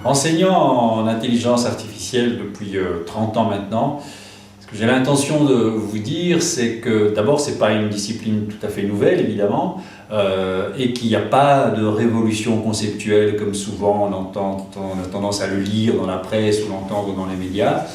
Enseignant en intelligence artificielle depuis 30 ans maintenant, ce que j'ai l'intention de vous dire, c'est que d'abord, ce n'est pas une discipline tout à fait nouvelle, évidemment, et qu'il n'y a pas de révolution conceptuelle comme souvent on a tendance à le lire dans la presse ou l'entendre dans les médias.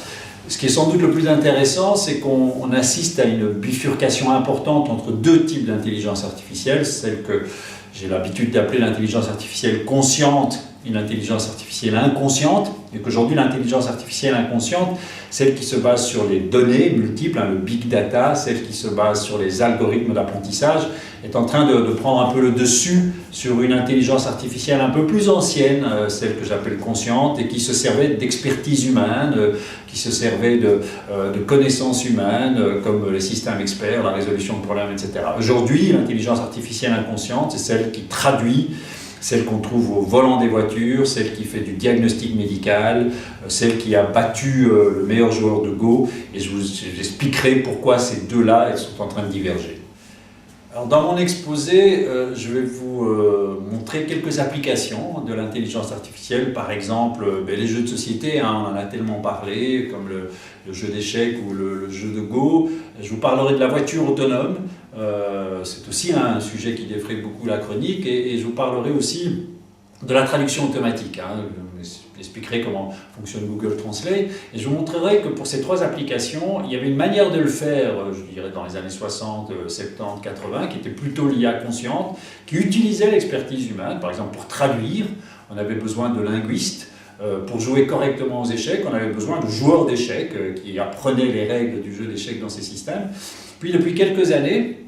Ce qui est sans doute le plus intéressant, c'est qu'on assiste à une bifurcation importante entre deux types d'intelligence artificielle, celle que j'ai l'habitude d'appeler l'intelligence artificielle consciente, une intelligence artificielle inconsciente, et qu'aujourd'hui l'intelligence artificielle inconsciente, celle qui se base sur les données multiples, le big data, celle qui se base sur les algorithmes d'apprentissage, est en train de prendre un peu le dessus sur une intelligence artificielle un peu plus ancienne, celle que j'appelle consciente, et qui se servait d'expertise humaine, qui se servait de connaissances humaines, comme les systèmes experts, la résolution de problèmes, etc. Aujourd'hui, l'intelligence artificielle inconsciente, c'est celle qui traduit, celle qu'on trouve au volant des voitures, celle qui fait du diagnostic médical, celle qui a battu le meilleur joueur de Go, et je vous expliquerai pourquoi ces deux-là elles sont en train de diverger. Alors dans mon exposé, je vais vous montrer quelques applications de l'intelligence artificielle, par exemple les jeux de société, on en a tellement parlé, comme le jeu d'échecs ou le jeu de Go. Je vous parlerai de la voiture autonome, c'est aussi un sujet qui défraie beaucoup la chronique, et je vous parlerai aussi de la traduction automatique. Je vous expliquerai comment fonctionne Google Translate, et je vous montrerai que pour ces trois applications, il y avait une manière de le faire, je dirais dans les années 60, 70, 80, qui était plutôt l'IA consciente, qui utilisait l'expertise humaine. Par exemple, pour traduire, on avait besoin de linguistes. Pour jouer correctement aux échecs, on avait besoin de joueurs d'échecs qui apprenaient les règles du jeu d'échecs dans ces systèmes. Puis depuis quelques années,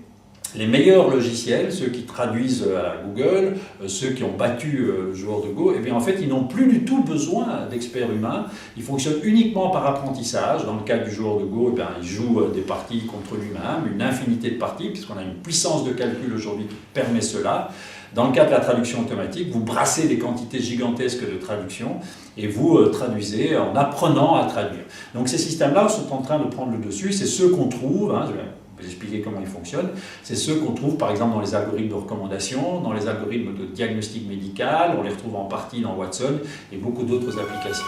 les meilleurs logiciels, ceux qui traduisent à Google, ceux qui ont battu le joueur de Go, eh bien en fait ils n'ont plus du tout besoin d'experts humains, ils fonctionnent uniquement par apprentissage. Dans le cas du joueur de Go, eh bien, il joue des parties contre lui-même, une infinité de parties, puisqu'on a une puissance de calcul aujourd'hui qui permet cela. Dans le cas de la traduction automatique, vous brassez des quantités gigantesques de traduction et vous traduisez en apprenant à traduire. Donc ces systèmes-là sont en train de prendre le dessus, c'est ceux qu'on trouve, je vais vous expliquer comment ils fonctionnent, c'est ceux qu'on trouve par exemple dans les algorithmes de recommandation, dans les algorithmes de diagnostic médical, on les retrouve en partie dans Watson et beaucoup d'autres applications.